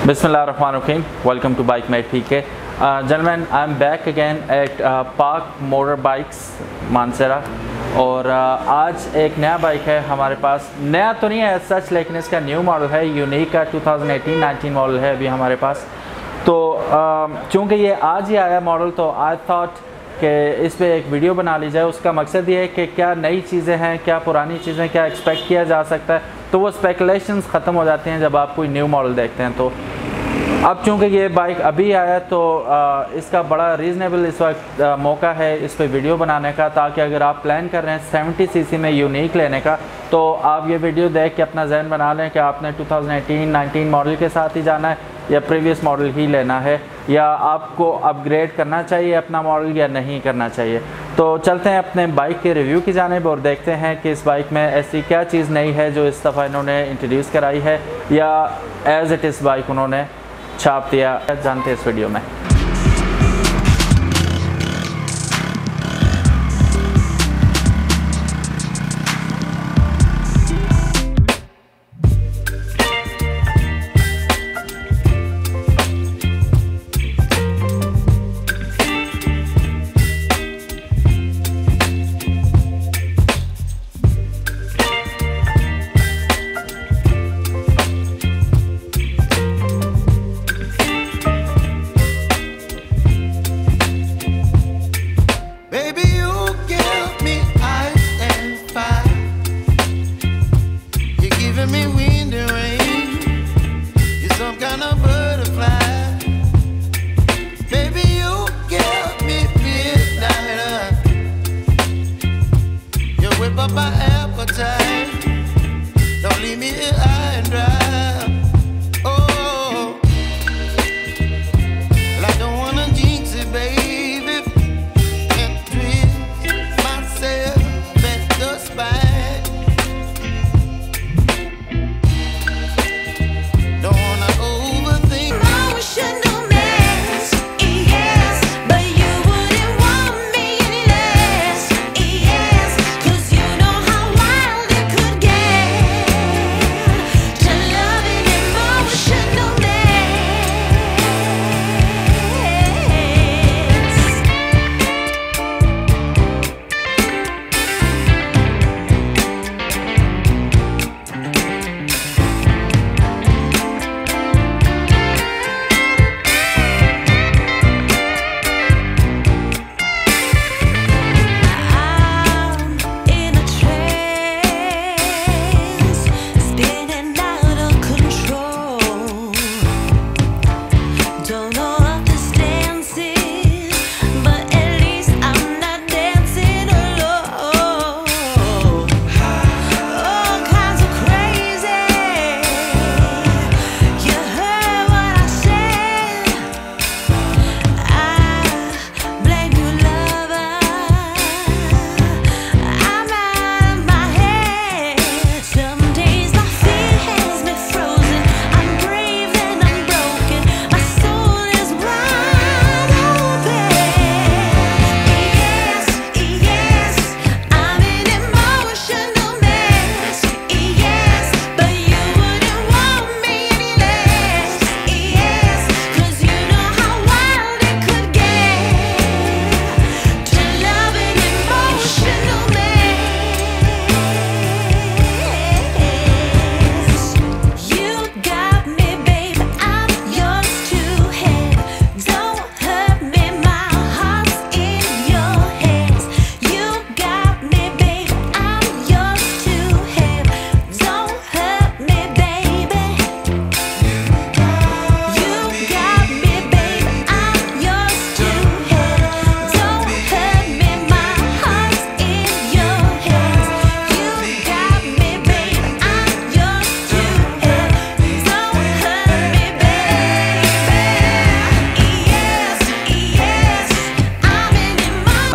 Bismillahirrahmanirrahim. Welcome to Bike Mate PK. Gentlemen, I'm back again at Park Motorbikes मानसरा और आज एक नया bike है हमारे पास। नया तो नहीं है सच, लेकिन इसका न्यू मॉडल है, यूनिक का 2018-19 मॉडल है अभी हमारे पास। तो चूँकि ये आज ही आया मॉडल, तो आई थॉट कि इस पे एक वीडियो बना ली जाए। उसका मकसद ये है कि क्या नई चीज़ें हैं, क्या पुरानी चीज़ें, क्या एक्सपेक्ट किया जा सकता है। तो वो स्पेकुलेशंस ख़त्म हो जाती हैं जब आप कोई न्यू मॉडल देखते हैं। तो अब चूँकि ये बाइक अभी आया तो इसका बड़ा रीज़नेबल इस वक्त मौका है इस पे वीडियो बनाने का, ताकि अगर आप प्लान कर रहे हैं 70 सीसी में यूनिक लेने का, तो आप ये वीडियो देख के अपना जहन बना लें कि आपने 2018-19 मॉडल के साथ ही जाना है या प्रीवियस मॉडल ही लेना है, या आपको अपग्रेड करना चाहिए अपना मॉडल या नहीं करना चाहिए। तो चलते हैं अपने बाइक के रिव्यू की जानिब और देखते हैं कि इस बाइक में ऐसी क्या चीज़ नई है जो इस दफ़ा इन्होंने इंट्रोड्यूस कराई है, या एज़ इट इज़ बाइक उन्होंने छाप दिया। जानते हैं इस वीडियो में।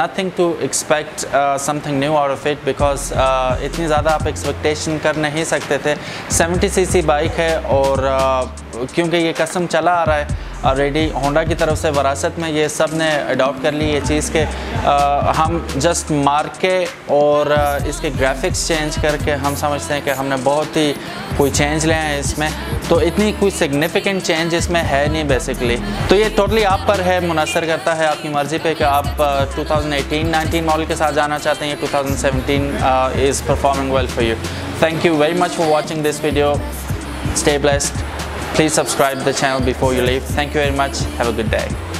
Nothing to expect something new out of it because इतनी ज़्यादा आप एक्सपेक्टेशन कर नहीं सकते थे। 70 सीसी बाइक है और क्योंकि ये कस्टम चला आ रहा है ऑलरेडी, होंडा की तरफ से वरासत में ये सब ने अडॉप्ट कर ली ये चीज़ के हम जस्ट मार्क के और इसके ग्राफिक्स चेंज करके हम समझते हैं कि हमने बहुत ही कोई चेंज ले हैं इसमें, तो इतनी कोई सिग्निफिकेंट चेंज इसमें है नहीं बेसिकली। तो ये टोटली आप पर है, मुनसर करता है आपकी मर्ज़ी पे कि आप 2018-19 मॉडल के साथ जाना चाहते हैं या 2017 is performing well for you. Thank you very much for watching this video. Stay blessed. Please subscribe to the channel before you leave. Thank you very much. Have a good day.